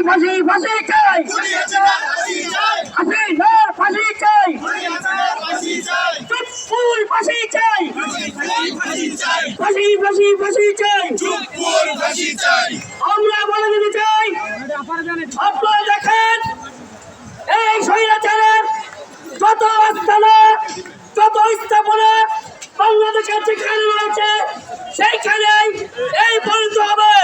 ফাঁসি ফাঁসি চাই, হাসিনার ফাঁসি চাই, চুপ্পুর ফাঁসি চাই, ফাঁসি ফাঁসি ফাঁসি চাই। আমরা বলে দিতে চাই, আপনারা দেখেন এই স্বৈরাচারের যত আস্তানা যত স্থাপনা বাংলাদেশের যেখানে রয়েছে সেইখানেই এই পরিণত হবে।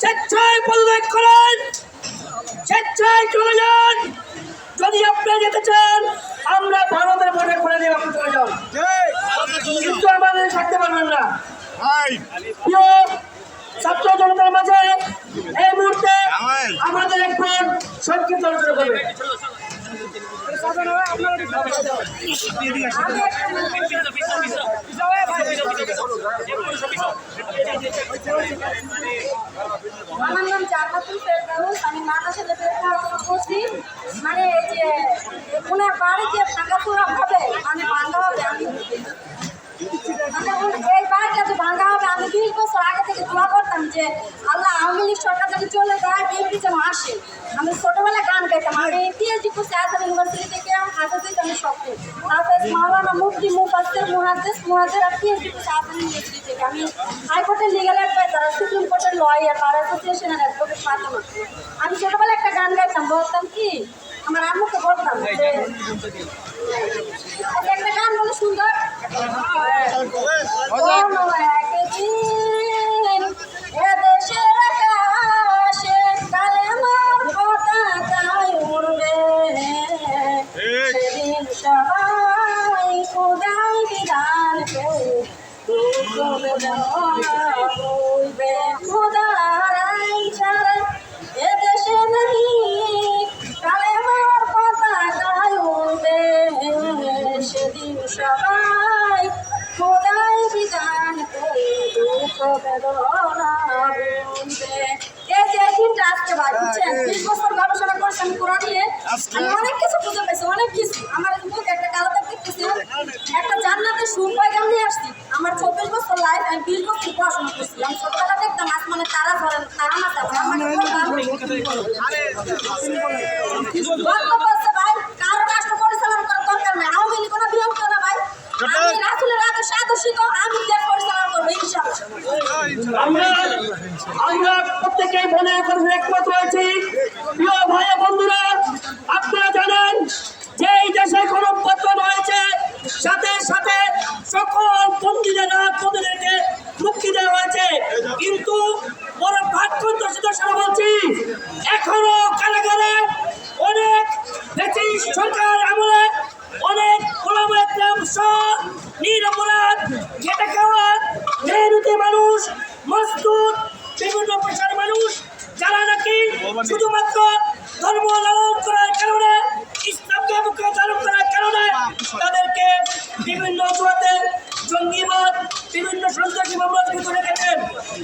স্বেচ্ছায় পদত্যাগ করেন, স্বেচ্ছায় চলে যান। যদি আপনি যেতে চান আমরা ভারতের বর্ডার করে দিয়ে আপনি চলে যান, কিন্তু আমাদের থাকতে পারবেন না। প্রিয় ছাত্র জনতার মাঝে এই মুহূর্তে আমাদের একবার সংক্ষিপ্ত আলোচনা করবে। আমার নাম জান্নাতুল ফেরদাউস, আমি মাদ্রাসাতে পড়াশোনা করছি। মানে এই যে ওনার বাড়ি যে ভাঙাচোরা হবে, মানে ভাঙা হবে, আমি এই বাড়িটা যে ভাঙা হবে, আমি 20 বছর আগে থেকে দোয়া করতাম যে আল্লাহ আওয়ামী লীগ সরকার যদি চলে যায় বিএনপি যেন আসে। আমি ছোটবেলায় গান গাইতাম, আমি পিএইচডি করছি আসাম ইউনিভার্সিটি থেকে, হাফেজ আমি স্বপ্নে হাফেজ মাওলানা মুফতি মুফাসসির মুহাদ্দিস আর পিএইচডি করছি আসাম ইউনিভার্সিটি থেকে। আমি হাইকোর্টের লিগাল অ্যাডভাইজার, সুপ্রিম কোর্টের লয়ার, বার অ্যাসোসিয়েশনের অ্যাডভোকেট ফাতেমা। আমি ছোটবেলায় একটা গান গাইতাম, বলতাম কি আমার আম্মুকে বলতাম যে একটা গান বলে সুন্দর, এদেশের আকাশে কালেমার পতাকায় উড়বে, সেদিন সবাই খোদার বিধান বলবে, খোদার আইন ছাড়া এদেশে নেই কালেমার পতাকায় উড়বে, সেদিন সবাই খোদাই বিধান দুঃখ বেদনা বুঝবে। এই যে দিনটা আজকে ভাই বুঝছেন, 20 বছর গবেষণা করছি আমি কোরআন নিয়ে, আমি অনেক কিছু খুঁজে পেয়েছি, অনেক কিছু। আমার মুখ একটা কালাতে দেখতেছি, একটা জান্নাতের সুর পাইগাম নিয়ে আসছি। আমার 24 বছর লাইফ, আমি 20 বছর পড়াশোনা করছি। আমি ছোটবেলা দেখতাম আসমানে তারা ধরেন, তারা মাথা আমাকে বলছে ভাই কারো রাষ্ট্র পরিচালনা করার দরকার নাই, আওয়ামী লীগ কোনো বিরক্ত না ভাই, আমি রাসূলের আদর্শ আদর্শিত, আমি দেশ পরিচালনা করবো ইনশাআল্লাহ। আমরা প্রত্যেকেই মনে করে একমত রয়েছি। প্রিয় ভাই বন্ধুরা, আপনারা জানেন যে এই দেশে গণঅভ্যুত্থান হয়েছে, সাথে সাথে সকল বন্দীদেরকে মুক্তি দেওয়া হয়েছে, কিন্তু বড় ভাগ্যদর্শিত বলছি এখনো কারাগারে অনেক ব্রিটিশ সরকার আমলে অনেক ওলামা ইকরাম সহ নিরপরাধ খেটে খাওয়া মেহনতি মানুষ, মজদুর, বিভিন্ন পেশার মানুষ যারা নাকি শুধুমাত্র ধর্ম লালন করার কারণে, ইসলামকে মুখে ধারণ করার কারণে তাদেরকে বিভিন্ন অজুহাতে জঙ্গিবাদ, বিভিন্ন সন্ত্রাসী মামলার ভিতরে রেখেছেন।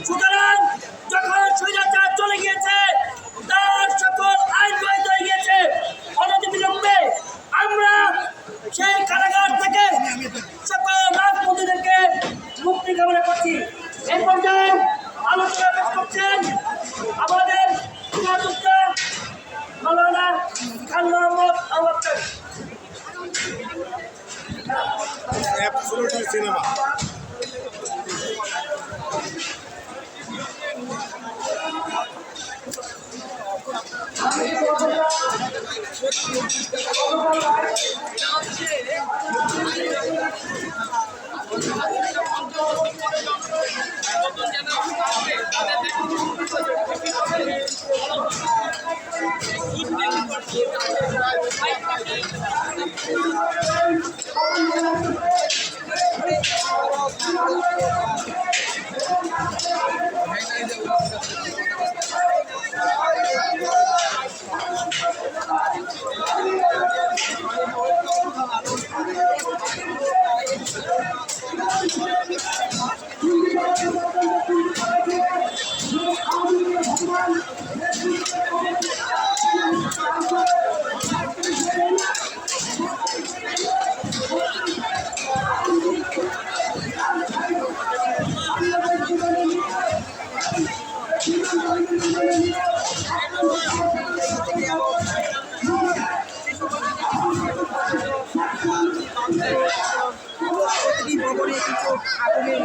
সুতরাং যখন স্বৈরাচার চলে গিয়েছে, তার সকল আইন বৈধ হয়ে গিয়েছে, অনতিবিলম্বে আমরা সেই কারাগার থেকে সকল রাজনীতিদেরকে মুক্তি কামনা করছি। এই পর্যায়ে আলোচনা পেশ করছেন আমাদের মাওলানা খান মোহাম্মদ আবুবকর। সিনেমা জনগণই কিন্তু আগুনে